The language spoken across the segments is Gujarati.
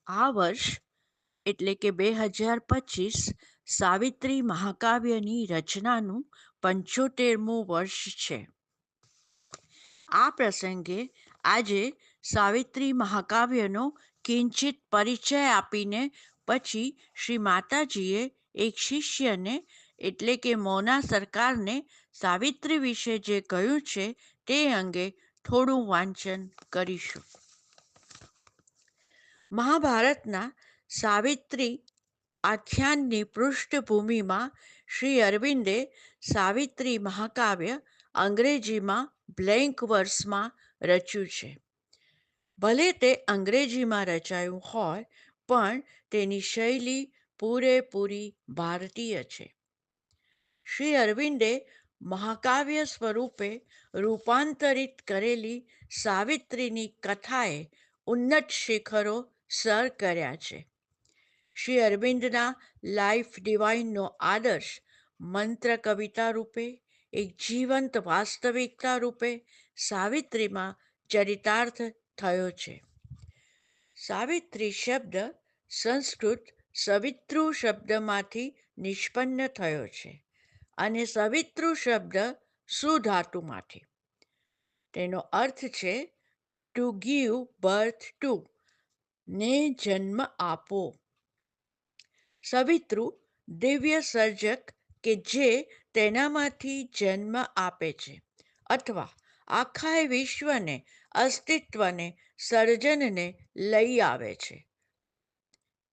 આ વર્ષ એટલે કે 2025 સાવિત્રી મહાકાવ્યની રચનાનું 75મું વર્ષ છે. આ પ્રસંગે આજે સાવિત્રી મહાકાવ્યનો કિંચિત પરિચય આપીને પછી શ્રી માતાજીએ એક શિષ્યને એટલે કે મોના સરકારને સાવિત્રી વિશે જે કહ્યું છે તે અંગે થોડું વાંચન કરીશું. મહાભારતના સાવિત્રી આખ્યાનની પૃષ્ઠભૂમિમાં શ્રી અરવિંદે સાવિત્રી મહાકાવ્ય અંગ્રેજીમાં બ્લેન્ક વર્ષમાં રચ્યું છે. ભલે તે અંગ્રેજીમાં રચાયું હોય પણ તેની શૈલી પૂરેપૂરી ભારતીય છે. શ્રી અરવિંદે મહાકાવ્ય સ્વરૂપે રૂપાંતરિત કરેલી સાવિત્રીની કથાએ ઉન્નત શિખરો સર કર્યા છે. શ્રી અરવિંદના લાઈફ ડિવાઇનનો આદર્શ મંત્ર કવિતા રૂપે એક જીવંત વાસ્તવિકતા રૂપે સાવિત્રીમાં ચરિતાર્થ થયો છે. સાવિત્રી શબ્દ સંસ્કૃત સવિતૃ શબ્દમાંથી નિષ્પન્ન થયો છે અને સવિતૃ શબ્દ સુધાતુમાંથી. તેનો અર્થ છે ટુ ગીવ બર્થ ટુ, ને જન્મ આપો. સવિતૃ દિવ્ય સર્જક કે જે તેનામાંથી જન્મ આપે છે અથવા આખા વિશ્વને અસ્તિત્વને સર્જનને લઈ આવે છે.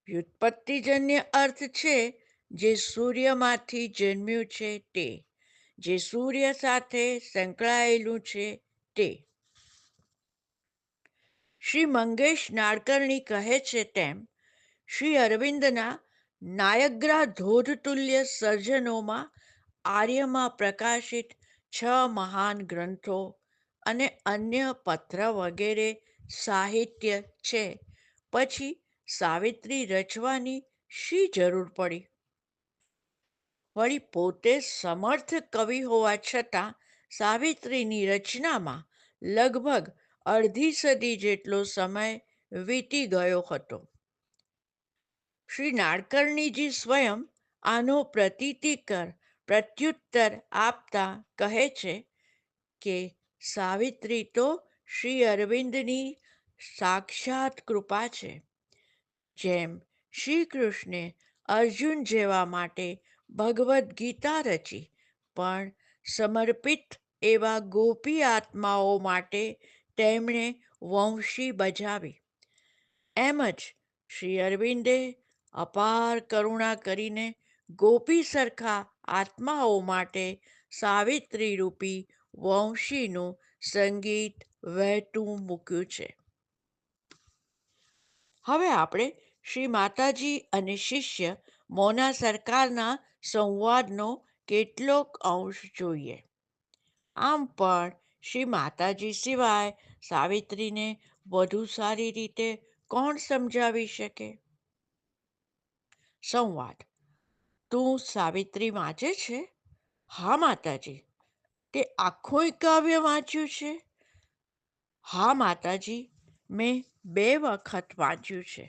વ્યુત્પત્તિજન્ય અર્થ છે જે સૂર્યમાંથી જન્મ્યું છે તે, જે સૂર્ય સાથે સંકળાયેલું છે તે. શ્રી મંગેશ નાડકર્ણી કહે છે તેમ શ્રી અરવિંદના નાયગ્રા ધોધતુલ્ય સર્જનોમાં આર્યમાં પ્રકાશિત 6 મહાન ગ્રંથો અને અન્ય પત્ર વગેરે સાહિત્ય છે. પછી સાવિત્રી રચવાની શી જરૂર પડી? વળી પોતે સમર્થ કવિ હોવા છતાં સાવિત્રીની રચનામાં લગભગ અડધી સદી જેટલો સમય વીતી ગયો હતો. શ્રી નાડકર્ણીજી સ્વયં આનો પ્રત્યુત્તર આપતા કહે છે કે સાવિત્રી તો શ્રી અરવિંદની સાક્ષાત કૃપા છે. જેમ શ્રી કૃષ્ણે અર્જુન જેવા માટે ભગવદ્ ગીતા રચી પણ સમર્પિત એવા ગોપી આત્માઓ માટે તેમણે વંશી બજાવી, એમ જ શ્રી અરવિંદે અપાર કરુણા કરીને ગોપી સરખા આત્માઓ માટે સાવિત્રી રૂપી વંશીનું સંગીત વહેતું મૂક્યું છે. હવે આપણે શ્રી માતાજી અને શિષ્ય મોના સરકારના સંવાદનો કેટલોક અંશ જોઈએ. આમ પણ શ્રી માતાજી સિવાય સાવિત્રીને વધુ સારી રીતે કોણ સમજાવી શકે? સંવાદ: તું સાવિત્રી વાંચે છે? હા માતાજી. તે આખું કાવ્ય વાંચ્યું છે? હા માતાજી, મેં 2 વખત વાંચ્યું છે.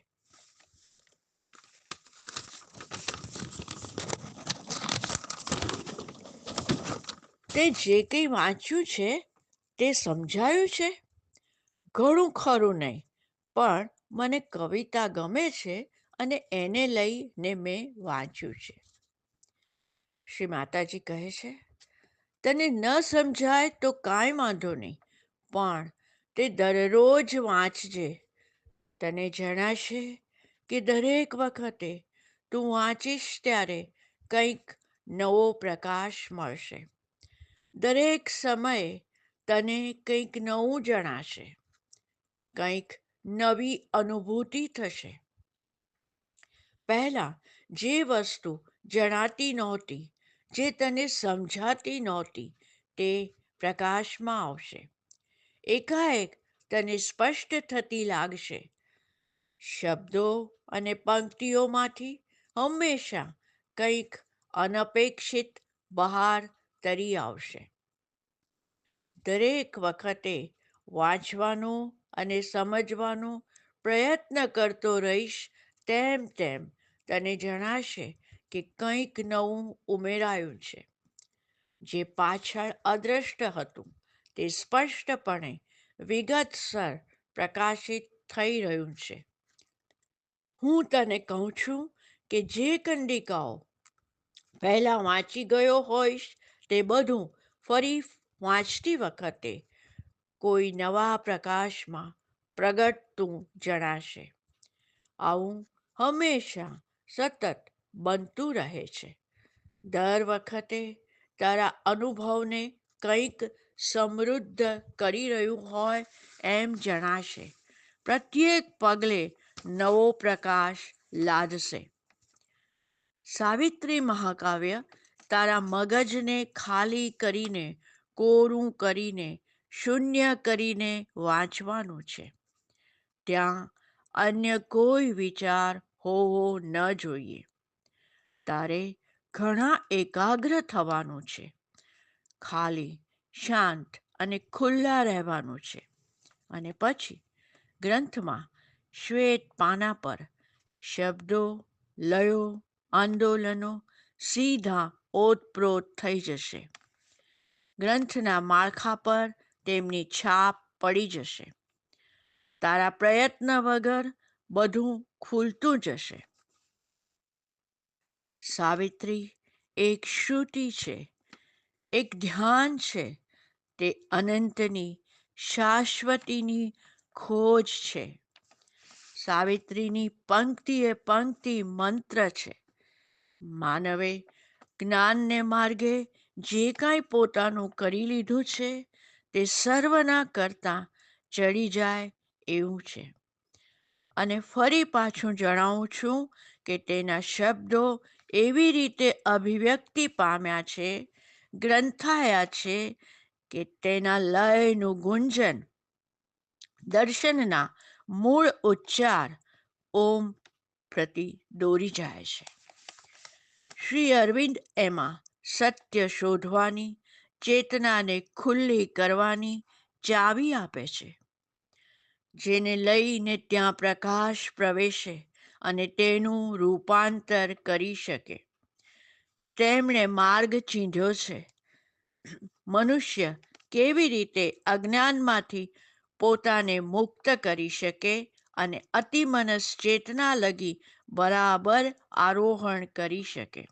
તે જે કંઈ વાંચ્યું છે તે સમજાયું છે? ઘણું ખરું નહીં, પણ મને કવિતા ગમે છે અને એને લઈને મેં વાંચ્યું છે. શ્રી માતાજી કહે છે, તને ન સમજાય તો કાંઈ વાંધો નહીં, પણ તે દરરોજ વાંચજે. તને જણાશે કે દરેક વખતે તું વાંચીશ ત્યારે કંઈક નવો પ્રકાશ મળશે. દરેક સમયે તને કંઈક નવું જણાશે, કંઈક નવી અનુભૂતિ થશે. પહેલાં જે વસ્તુ જણાતી નહોતી, જે તને સમજાતી નહોતી, તે પ્રકાશમાં આવશે. એકાએક તને સ્પષ્ટ થતી લાગશે. શબ્દો અને પંક્તિઓમાંથી હંમેશા કંઈક અનપેક્ષિત બહાર તરી આવશે. દરેક વખતે વાંચવાનું અને સમજવાનું પ્રયત્ન કરતો રહીશ તેમ તેમ તને જણાશે કે કંઈક નવું ઉમેરાયું છે. જે પાછળ અદ્રષ્ટ હતું તે સ્પષ્ટપણે વિગતસર પ્રકાશિત થઈ રહ્યું છે. હું તને કહું છું કે જે કંડિકાઓ પહેલાં વાંચી ગયો હોઈશ તે બધું ફરી વાંચતી વખતે કોઈ નવા પ્રકાશમાં પ્રગટતું જણાશે. આવું હંમેશા સતત બનતું રહે છે. દર વખતે તારા અનુભવને કંઈક સમૃદ્ધ કરી રહ્યું હોય એમ જણાશે. પ્રત્યેક પગલે નવો પ્રકાશ લાદશે. સાવિત્રી મહાકાવ્ય તારા મગજને ખાલી કરીને, કોરું કરીને, શૂન્ય કરીને વાંચવાનું છે. ત્યાં અન્ય કોઈ વિચાર હોવો ન જોઈએ. તારે ઘણા એકાગ્ર થવાનું છે. ખાલી, શાંત અને ખુલ્લા રહેવાનું છે. અને પછી ગ્રંથમાં શ્વેત પાના પર શબ્દો, લયો, આંદોલનો સીધા ઓતપ્રોત થઈ જશે. ગ્રંથના માળખા પર તેમની છાપ પડી જશે. તારા પ્રયત્ન વગર બધું ખુલતું જશે. સાવિત્રી એક શ્રુતિ છે, એક ધ્યાન છે. તે અનંતની, શાશ્વતીની ખોજ છે. સાવિત્રીની પંક્તિએ પંક્તિ મંત્ર છે. માનવે જ્ઞાનને માર્ગે જે કાંઈ પોતાનું કરી લીધું છે તે સર્વના કરતાં ચડી જાય એવું છે. અને ફરી પાછું જણાવું છું કે તેના શબ્દો એવી રીતે અભિવ્યક્તિ પામ્યા છે, ગ્રંથાયા છે કે તેના લયનું ગુંજન દર્શનના મૂળ ઉચ્ચાર ઓમ પ્રતિ દોરી જાય છે. શ્રી અરવિંદ એમાં સત્ય શોધવાની, ચેતનાને ખુલ્લી કરવાની ચાવી આપે છે. જેને લઈને ત્યાં પ્રકાશ પ્રવેશે અને તેનું રૂપાંતર કરી શકે. તેમણે માર્ગ ચીંધ્યો છે. મનુષ્ય કેવી રીતે અજ્ઞાનમાંથી પોતાને મુક્ત કરી શકે અને અતિમનસ ચેતના લગી બરાબર આરોહણ કરી શકે.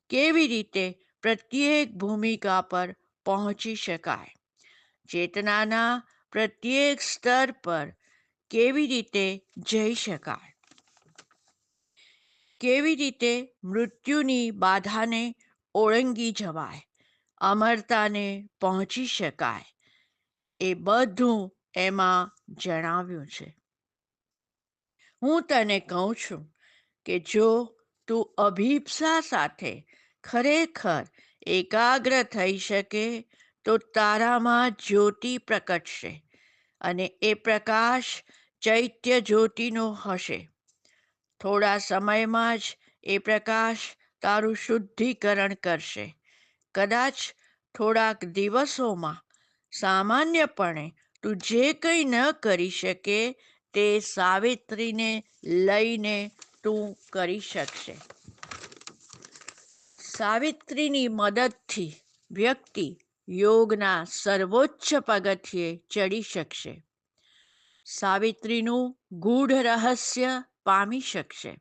કેવી રીતે પ્રત્યેક ભૂમિકા પર પહોંચી શકાય. ચેતનાના પ્રત્યેક સ્તર પર કેવી રીતે જઈ શકાય. કેવી રીતે મૃત્યુની બાધાને ઓળંગી જવાય, અમરતાને પહોંચી શકાય, એ બધું એમાં જણાવ્યું છે. હું તને કહું છું કે જો તું અભિપ્સા સાથે ખરેખર એકાગ્ર થઈ શકે તો તારામાં જ્યોતિ પ્રકટશે અને એ પ્રકાશ ચૈત્ય જ્યોતિનો હશે. થોડા સમયમાં જ એ પ્રકાશ તારું શુદ્ધિકરણ કરશે. કદાચ થોડાક દિવસોમાં સામાન્યપણે તું જે કંઈ ન કરી શકે તે સાવિત્રીને લઈને તું કરી શકશે. સાવિત્રીની મદદથી વ્યક્તિ યોગના સર્વોચ્ચ પગથિયે ચડી શકશે. સાવિત્રીનું ગૂઢ રહસ્ય પામી શકશે.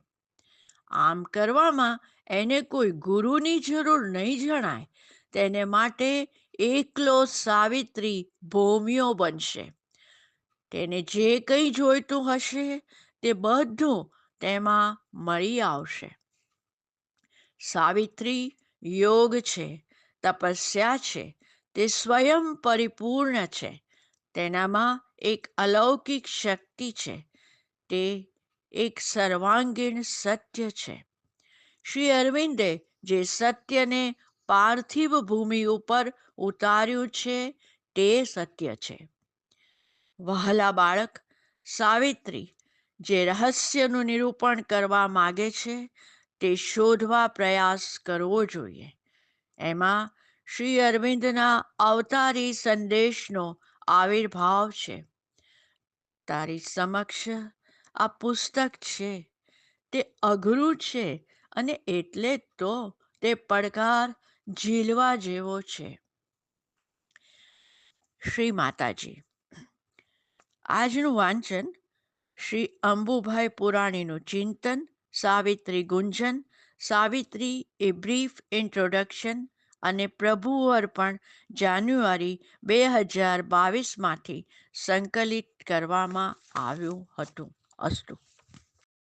આમ કરવામાં એને કોઈ ગુરુની જરૂર નહીં જણાય. તેને માટે એકલો સાવિત્રી ભોમિયો બનશે. તેને જે કંઈ જોઈતું હશે તે બધું તેમાં મળી આવશે. સાવિત્રી યોગ છે, તપસ્યા છે. તે સ્વયં પરિપૂર્ણ છે. તેનામાં એક અલૌકિક શક્તિ છે. તે એક સર્વાંગીણ સત્ય છે. શ્રી અરવિંદે જે સત્યને પાર્થિવ ભૂમિ ઉપર ઉતાર્યું છે તે સત્ય છે. વહાલા બાળક, સાવિત્રી જે રહસ્યનું નિરૂપણ કરવા માગે છે તે શોધવા પ્રયાસ કરવો જોઈએ. એમાં શ્રી અરવિંદના અવતારી સંદેશનો આવિર્ભાવ છે. તારી સમક્ષ આ પુસ્તક છે તે અઘરું છે અને એટલે તો તે પડકાર ઝીલવા જેવો છે. શ્રી માતાજી. આજનું વાંચન શ્રી અંબુભાઈ પુરાણીનું ચિંતન, સાવિત્રી ગુંજન. સાવિત્રી એ બ્રીફ ઇન્ટ્રોડક્શન અને પ્રભુ અર્પણ જાન્યુઆરી 2022માંથી સંકલિત કરવામાં આવ્યું હતું. અસ્તુ.